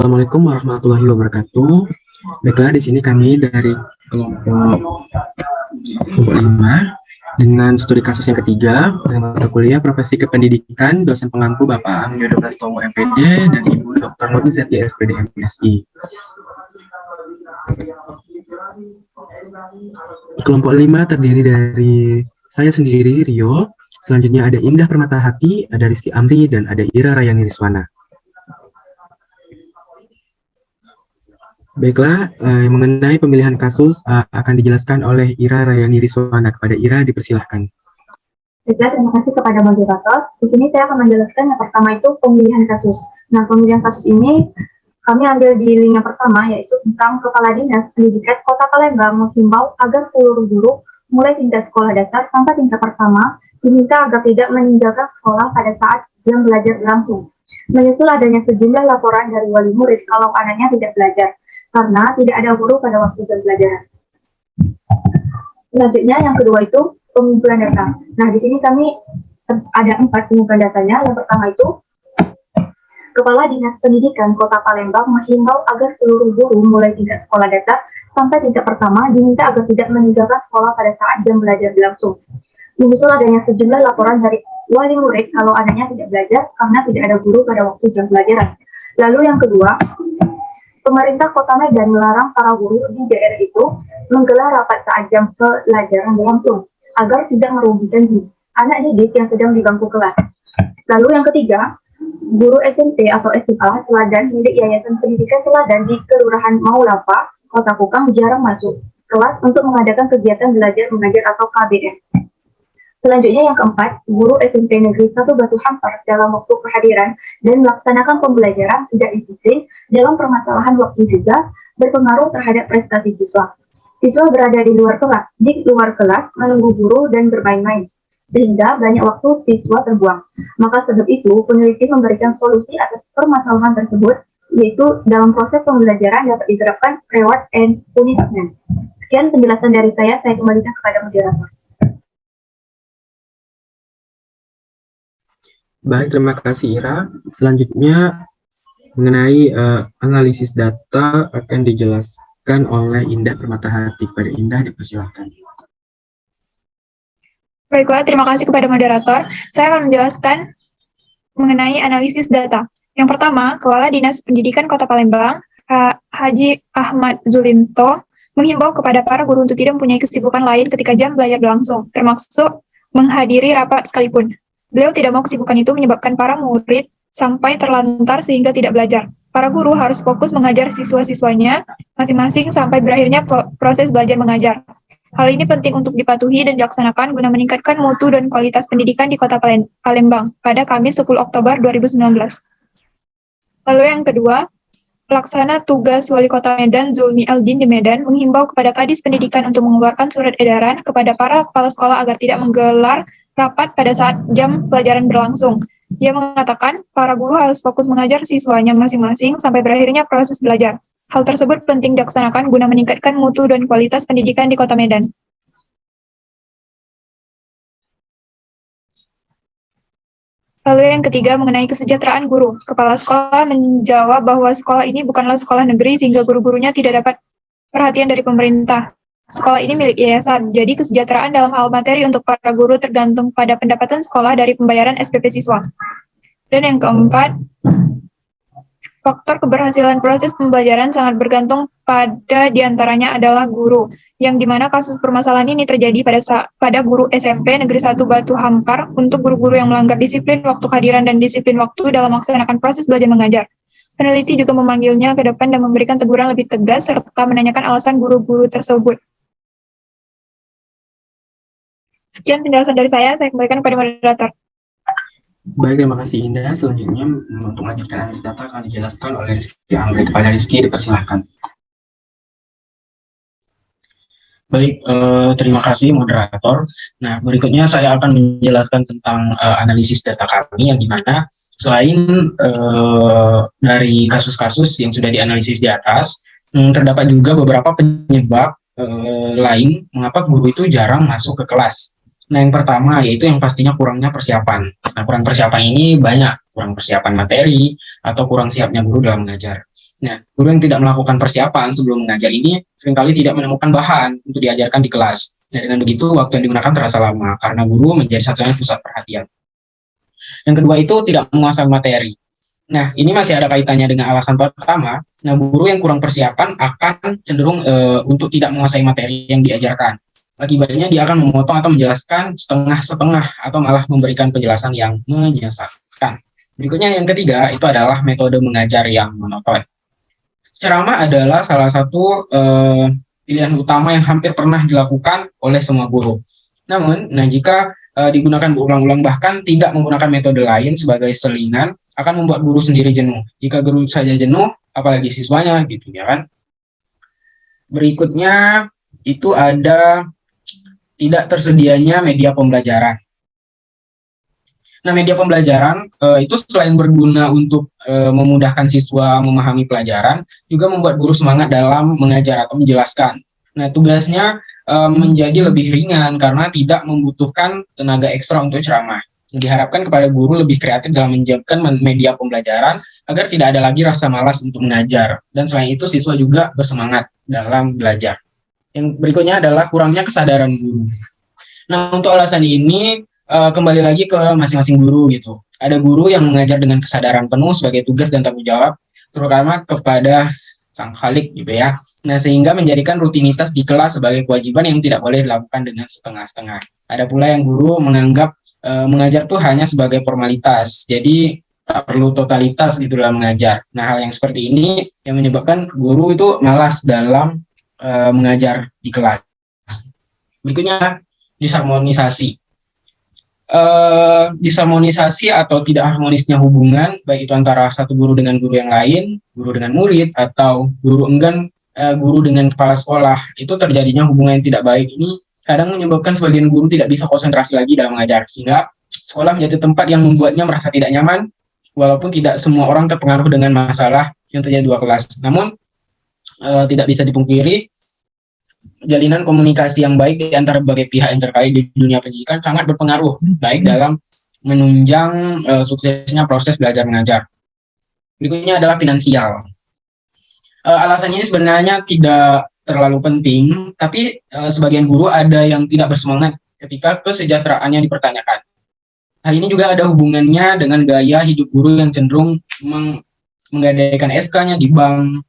Assalamualaikum warahmatullahi wabarakatuh. Baiklah, di sini kami dari kelompok 5 dengan studi kasus yang ketiga dengan mata kuliah Profesi Kependidikan, dosen pengampu Bapak Angyodo Prastomo MPD dan Ibu Dr. Nurul Zeti SPD MSI. Kelompok 5 terdiri dari saya sendiri, Rio. Selanjutnya ada Indah Permatahati, ada Rizky Amri, dan ada Ira Rayani Riswana. Baiklah, mengenai pemilihan kasus akan dijelaskan oleh Ira Rayani Riswana. Kepada Ira, dipersilahkan. Baiklah, terima kasih kepada moderator. Di sini saya akan menjelaskan yang pertama itu pemilihan kasus. Nah, pemilihan kasus ini kami ambil di link yang pertama, yaitu tentang Kepala Dinas Pendidikan Kota Palembang menghimbau agar seluruh guru mulai tingkat sekolah dasar sampai tingkat pertama diminta agar tidak meninggalkan sekolah pada saat jam belajar berlangsung. Menyusul adanya sejumlah laporan dari wali murid kalau anaknya tidak belajar, karena tidak ada guru pada waktu jam pelajaran. Selanjutnya yang kedua itu pengumpulan data. Nah, di sini kami ada 4 pengumpulan datanya. Yang pertama itu Kepala Dinas Pendidikan Kota Palembang menghimbau agar seluruh guru mulai tingkat sekolah dasar sampai tingkat pertama diminta agar tidak meninggalkan sekolah pada saat jam belajar berlangsung. Menyusul adanya sejumlah laporan dari wali murid kalau anaknya tidak belajar karena tidak ada guru pada waktu jam pelajaran. Lalu yang kedua, pemerintah Kota Medan melarang para guru di daerah itu menggelar rapat saat jam pelajaran berlangsung agar tidak merugikan anak didik yang sedang di bangku kelas. Lalu yang ketiga, guru SMP atau SMA teladan milik Yayasan Pendidikan Teladan di Kelurahan Maulapa, Kota Kukang jarang masuk kelas untuk mengadakan kegiatan belajar mengajar atau KBM. Selanjutnya yang keempat, guru SMP Negeri 1 Batu Hampar dalam waktu kehadiran dan melaksanakan pembelajaran tidak disiplin dalam permasalahan waktu juga berpengaruh terhadap prestasi siswa. Siswa berada di luar kelas menunggu guru dan bermain-main, sehingga banyak waktu siswa terbuang. Maka sebab itu, peneliti memberikan solusi atas permasalahan tersebut, yaitu dalam proses pembelajaran dapat diterapkan reward and punishment. Sekian penjelasan dari saya kembalikan kepada moderator. Baik, terima kasih Ira. Selanjutnya mengenai analisis data akan dijelaskan oleh Indah Permatahati. Kepada Indah, dipersilakan. Baiklah, terima kasih kepada moderator. Saya akan menjelaskan mengenai analisis data. Yang pertama, Kepala Dinas Pendidikan Kota Palembang, Haji Ahmad Zulinto, menghimbau kepada para guru untuk tidak mempunyai kesibukan lain ketika jam belajar berlangsung, termasuk menghadiri rapat sekalipun. Beliau tidak mau kesibukan itu menyebabkan para murid sampai terlantar sehingga tidak belajar. Para guru harus fokus mengajar siswa-siswanya masing-masing sampai berakhirnya proses belajar mengajar. Hal ini penting untuk dipatuhi dan dilaksanakan guna meningkatkan mutu dan kualitas pendidikan di Kota Palembang pada Kamis 10 Oktober 2019. Lalu yang kedua, Pelaksana Tugas Wali Kota Medan Zulmi Eldin di Medan menghimbau kepada Kadis Pendidikan untuk mengeluarkan surat edaran kepada para kepala sekolah agar tidak menggelar rapat pada saat jam pelajaran berlangsung. Ia mengatakan, para guru harus fokus mengajar siswanya masing-masing sampai berakhirnya proses belajar. Hal tersebut penting dilaksanakan guna meningkatkan mutu dan kualitas pendidikan di Kota Medan. Lalu yang ketiga, mengenai kesejahteraan guru. Kepala sekolah menjawab bahwa sekolah ini bukanlah sekolah negeri sehingga guru-gurunya tidak dapat perhatian dari pemerintah. Sekolah ini milik yayasan, jadi kesejahteraan dalam hal materi untuk para guru tergantung pada pendapatan sekolah dari pembayaran SPP siswa. Dan yang keempat, faktor keberhasilan proses pembelajaran sangat bergantung pada diantaranya adalah guru, yang dimana kasus permasalahan ini terjadi pada guru SMP Negeri 1 Batu Hampar untuk guru-guru yang melanggar disiplin waktu kehadiran dan disiplin waktu dalam melaksanakan proses belajar mengajar. Peneliti juga memanggilnya ke depan dan memberikan teguran lebih tegas serta menanyakan alasan guru-guru tersebut. Sekian penjelasan dari saya kembalikan kepada moderator. Baik, terima kasih Indah. Selanjutnya untuk melanjutkan analisis data akan dijelaskan oleh Rizky Amri. Kepada Rizky, dipersilahkan. Baik, terima kasih moderator. Nah, berikutnya saya akan menjelaskan tentang analisis data kami yang dimana selain dari kasus-kasus yang sudah dianalisis di atas, terdapat juga beberapa penyebab lain mengapa guru itu jarang masuk ke kelas. Nah, yang pertama yaitu yang pastinya kurangnya persiapan. Nah, kurang persiapan ini banyak, kurang persiapan materi atau kurang siapnya guru dalam mengajar. Nah, guru yang tidak melakukan persiapan sebelum mengajar ini seringkali tidak menemukan bahan untuk diajarkan di kelas. Nah, dengan begitu waktu yang digunakan terasa lama karena guru menjadi satunya pusat perhatian. Yang kedua itu tidak menguasai materi. Nah, ini masih ada kaitannya dengan alasan pertama. Nah, guru yang kurang persiapan akan cenderung untuk tidak menguasai materi yang diajarkan. Akibatnya dia akan memotong atau menjelaskan setengah-setengah atau malah memberikan penjelasan yang menyesatkan. Berikutnya yang ketiga itu adalah metode mengajar yang monoton. Ceramah adalah salah satu pilihan utama yang hampir pernah dilakukan oleh semua guru. Namun, jika digunakan berulang-ulang bahkan tidak menggunakan metode lain sebagai selingan akan membuat guru sendiri jenuh. Jika guru saja jenuh, apalagi siswanya gitu ya kan. Berikutnya itu ada tidak tersedianya media pembelajaran. Nah, media pembelajaran itu selain berguna untuk memudahkan siswa memahami pelajaran, juga membuat guru semangat dalam mengajar atau menjelaskan. Nah, tugasnya menjadi lebih ringan karena tidak membutuhkan tenaga ekstra untuk ceramah. Diharapkan kepada guru lebih kreatif dalam menyiapkan media pembelajaran agar tidak ada lagi rasa malas untuk mengajar. Dan selain itu, siswa juga bersemangat dalam belajar. Yang berikutnya adalah kurangnya kesadaran guru. Nah, untuk alasan ini, kembali lagi ke masing-masing guru gitu. Ada guru yang mengajar dengan kesadaran penuh sebagai tugas dan tanggung jawab, terutama kepada sang khalik gitu ya. Nah, sehingga menjadikan rutinitas di kelas sebagai kewajiban yang tidak boleh dilakukan dengan setengah-setengah. Ada pula yang guru menganggap mengajar tuh hanya sebagai formalitas, jadi tak perlu totalitas gitu dalam mengajar. Nah, hal yang seperti ini yang menyebabkan guru itu malas dalam mengajar di kelas. Berikutnya, disharmonisasi. Disharmonisasi atau tidak harmonisnya hubungan, baik itu antara satu guru dengan guru yang lain, guru dengan murid, atau guru enggan guru dengan kepala sekolah, itu terjadinya hubungan yang tidak baik ini kadang menyebabkan sebagian guru tidak bisa konsentrasi lagi dalam mengajar, sehingga sekolah menjadi tempat yang membuatnya merasa tidak nyaman, walaupun tidak semua orang terpengaruh dengan masalah yang terjadi dua kelas. Namun, tidak bisa dipungkiri, jalinan komunikasi yang baik di antara berbagai pihak yang terkait di dunia pendidikan sangat berpengaruh, baik dalam menunjang suksesnya proses belajar mengajar. Berikutnya adalah finansial. Alasannya ini sebenarnya tidak terlalu penting, tapi sebagian guru ada yang tidak bersemangat ketika kesejahteraannya dipertanyakan. Hal ini juga ada hubungannya dengan gaya hidup guru yang cenderung menggadaikan SK-nya di bank.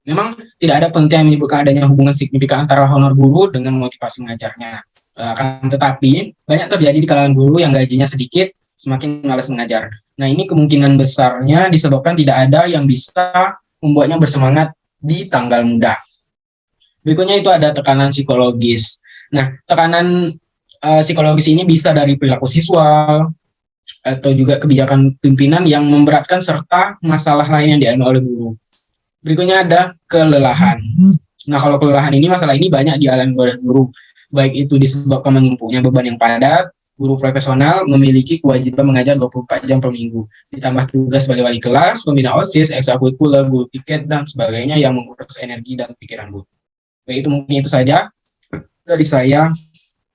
Memang tidak ada penelitian yang menyebutkan adanya hubungan signifikan antara honor guru dengan motivasi mengajarnya. Akan tetapi, banyak terjadi di kalangan guru yang gajinya sedikit, semakin malas mengajar. Nah, ini kemungkinan besarnya disebabkan tidak ada yang bisa membuatnya bersemangat di tanggal muda. Berikutnya itu ada tekanan psikologis. Nah, tekanan psikologis ini bisa dari perilaku siswa, atau juga kebijakan pimpinan yang memberatkan serta masalah lain yang dialami oleh guru. Berikutnya ada kelelahan. Nah, kalau kelelahan ini, masalah ini banyak dialami oleh guru, baik itu disebabkan menumpuknya beban yang padat. Guru profesional memiliki kewajiban mengajar 24 jam per minggu, ditambah tugas sebagai wali kelas, pembina OSIS, ekstrakurikuler, guru piket, dan sebagainya yang menguras energi dan pikiran guru. Baik, itu mungkin itu saja dari saya.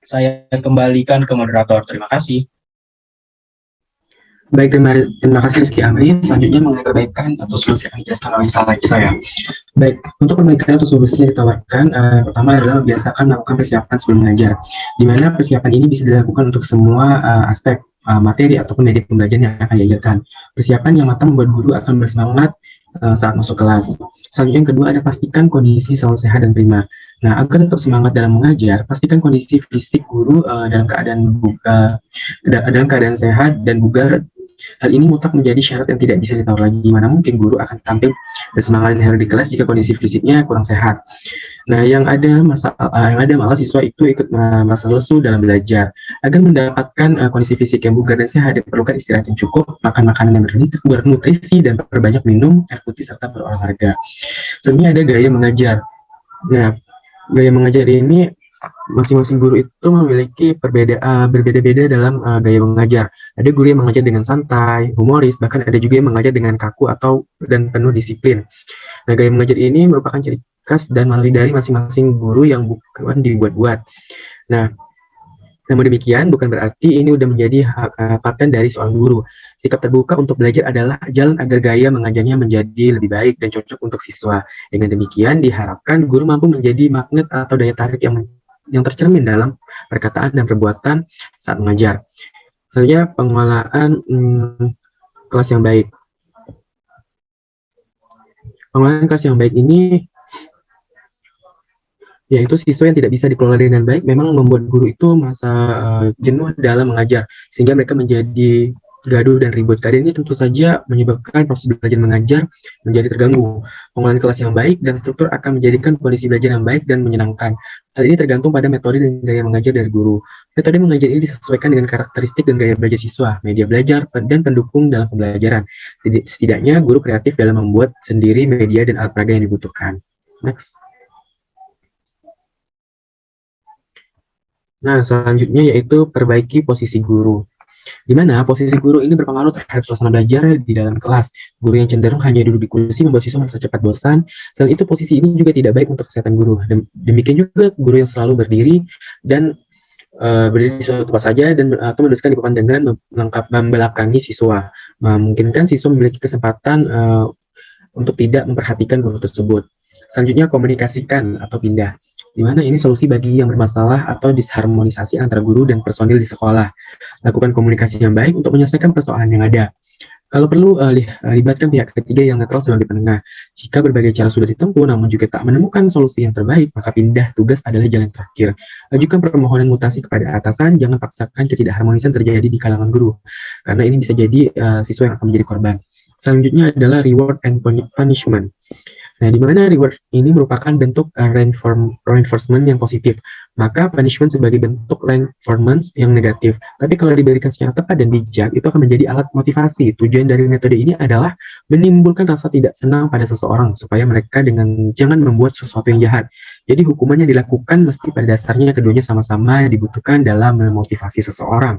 Saya kembalikan ke moderator. Terima kasih. Baik, terima kasih Rizky Amri. Selanjutnya mengenai perbaikan atau solusi yang dijelaskan oleh saya. Baik, untuk perbaikan atau solusi yang ditawarkan, pertama adalah membiasakan melakukan persiapan sebelum mengajar, di mana persiapan ini bisa dilakukan untuk semua aspek materi ataupun media pembelajaran yang akan diajarkan. Persiapan yang matang membuat guru akan bersemangat saat masuk kelas. Selanjutnya yang kedua ada pastikan kondisi selalu sehat dan prima. Nah, agar tetap semangat dalam mengajar, pastikan kondisi fisik guru dalam keadaan sehat dan bugar. Hal ini mutlak menjadi syarat yang tidak bisa ditawar lagi. Mana mungkin guru akan tampil bersemangat dan hadir di kelas jika kondisi fisiknya kurang sehat. Nah, yang ada malah siswa itu ikut merasa lesu dalam belajar. Agar mendapatkan kondisi fisik yang bugar dan sehat, diperlukan istirahat yang cukup, makan makanan yang bernutrisi, dan perbanyak minum air putih serta berolahraga. Sebenarnya ada gaya mengajar. Nah, gaya mengajar ini masing-masing guru itu memiliki berbeda-beda dalam gaya mengajar. Ada guru yang mengajar dengan santai, humoris, bahkan ada juga yang mengajar dengan kaku dan penuh disiplin. Nah, gaya mengajar ini merupakan ciri khas dan mandiri dari masing-masing guru yang bukan dibuat-buat. Nah, Namun demikian, bukan berarti ini udah menjadi paten dari seorang guru. Sikap terbuka untuk belajar adalah jalan agar gaya mengajarnya menjadi lebih baik dan cocok untuk siswa. Dengan demikian, diharapkan guru mampu menjadi magnet atau daya tarik yang tercermin dalam perkataan dan perbuatan saat mengajar. Selanjutnya, pengelolaan kelas yang baik. Pengelolaan kelas yang baik ini yaitu siswa yang tidak bisa dikelola dengan baik memang membuat guru itu merasa jenuh dalam mengajar, sehingga mereka menjadi gaduh dan ribut. Keadaan ini tentu saja menyebabkan proses belajar mengajar menjadi terganggu. Pengelolaan kelas yang baik dan struktur akan menjadikan kondisi belajar yang baik dan menyenangkan. Hal ini tergantung pada metode dan gaya mengajar dari guru. Metode mengajar ini disesuaikan dengan karakteristik dan gaya belajar siswa, media belajar, dan pendukung dalam pembelajaran. Setidaknya guru kreatif dalam membuat sendiri media dan alat peraga yang dibutuhkan. Next. Nah, selanjutnya yaitu perbaiki posisi guru. Di mana posisi guru ini berpengaruh terhadap suasana belajar di dalam kelas. Guru yang cenderung hanya duduk di kursi membuat siswa merasa cepat bosan. Selain itu, posisi ini juga tidak baik untuk kesehatan guru. Demikian juga guru yang selalu berdiri dan berdiri di suatu tempat saja dan atau meneruskan di papan dengan membelakangi siswa. Memungkinkan siswa memiliki kesempatan untuk tidak memperhatikan guru tersebut. Selanjutnya, komunikasikan atau pindah. Di mana ini solusi bagi yang bermasalah atau disharmonisasi antara guru dan personil di sekolah. Lakukan komunikasi yang baik untuk menyelesaikan persoalan yang ada. Kalau perlu, libatkan pihak ketiga yang netral sebagai penengah. Jika berbagai cara sudah ditempuh namun juga tak menemukan solusi yang terbaik, maka pindah tugas adalah jalan terakhir. Ajukan permohonan mutasi kepada atasan, jangan paksakan ketidakharmonisan terjadi di kalangan guru, karena ini bisa jadi siswa yang akan menjadi korban. Selanjutnya adalah reward and punishment. Nah, di mana reward ini merupakan bentuk reinforcement yang positif, maka punishment sebagai bentuk reinforcement yang negatif. Tapi kalau diberikan secara tepat dan bijak, itu akan menjadi alat motivasi. Tujuan dari metode ini adalah menimbulkan rasa tidak senang pada seseorang, supaya mereka jangan membuat sesuatu yang jahat. Jadi hukumannya dilakukan mesti pada dasarnya keduanya sama-sama dibutuhkan dalam memotivasi seseorang,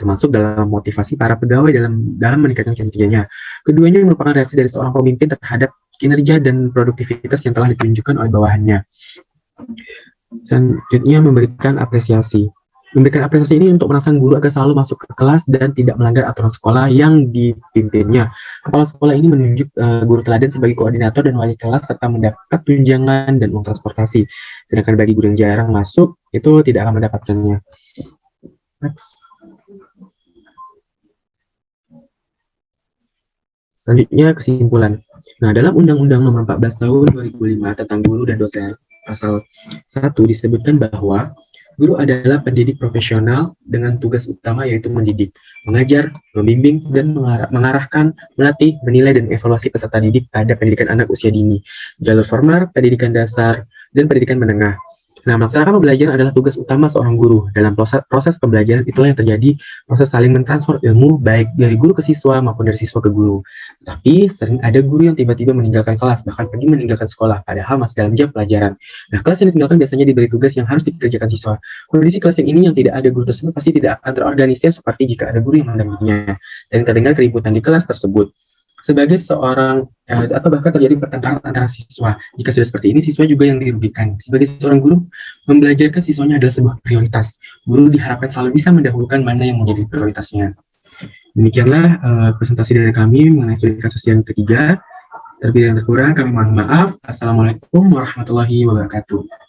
termasuk dalam motivasi para pegawai dalam meningkatkan kinerjanya. Keduanya merupakan reaksi dari seorang pemimpin terhadap kinerja dan produktivitas yang telah ditunjukkan oleh bawahannya. Selanjutnya, memberikan apresiasi. Memberikan apresiasi ini untuk merangsang guru agar selalu masuk ke kelas dan tidak melanggar aturan sekolah yang dipimpinnya. Kepala sekolah ini menunjuk guru teladan sebagai koordinator dan wali kelas serta mendapat tunjangan dan uang transportasi. Sedangkan bagi guru yang jarang masuk, itu tidak akan mendapatkannya. Next. Selanjutnya, kesimpulan. Nah, dalam Undang-Undang Nomor 14 Tahun 2005 tentang Guru dan Dosen, Pasal 1 disebutkan bahwa guru adalah pendidik profesional dengan tugas utama yaitu mendidik, mengajar, membimbing, dan mengarahkan, melatih, menilai, dan evaluasi peserta didik pada pendidikan anak usia dini, jalur formal, pendidikan dasar, dan pendidikan menengah. Nah, melaksanakan pembelajaran adalah tugas utama seorang guru. Dalam proses pembelajaran itulah yang terjadi proses saling mentransfer ilmu baik dari guru ke siswa maupun dari siswa ke guru. Tapi sering ada guru yang tiba-tiba meninggalkan kelas, bahkan pergi meninggalkan sekolah, padahal masih dalam jam pelajaran. Nah, kelas yang ditinggalkan biasanya diberi tugas yang harus dikerjakan siswa. Kondisi kelas yang ini yang tidak ada guru tersebut pasti tidak akan terorganisir seperti jika ada guru yang mendampinginya. Sering terdengar keributan di kelas tersebut. Sebagai seorang atau bahkan terjadi pertengkaran antara siswa. Jika sudah seperti ini, siswa juga yang dirugikan. Sebagai seorang guru, membelajarkan siswanya adalah sebuah prioritas. Guru diharapkan selalu bisa mendahulukan mana yang menjadi prioritasnya. Demikianlah presentasi dari kami mengenai studi kasus yang ketiga. Terlebih dan terkurang kami mohon maaf. Assalamualaikum warahmatullahi wabarakatuh.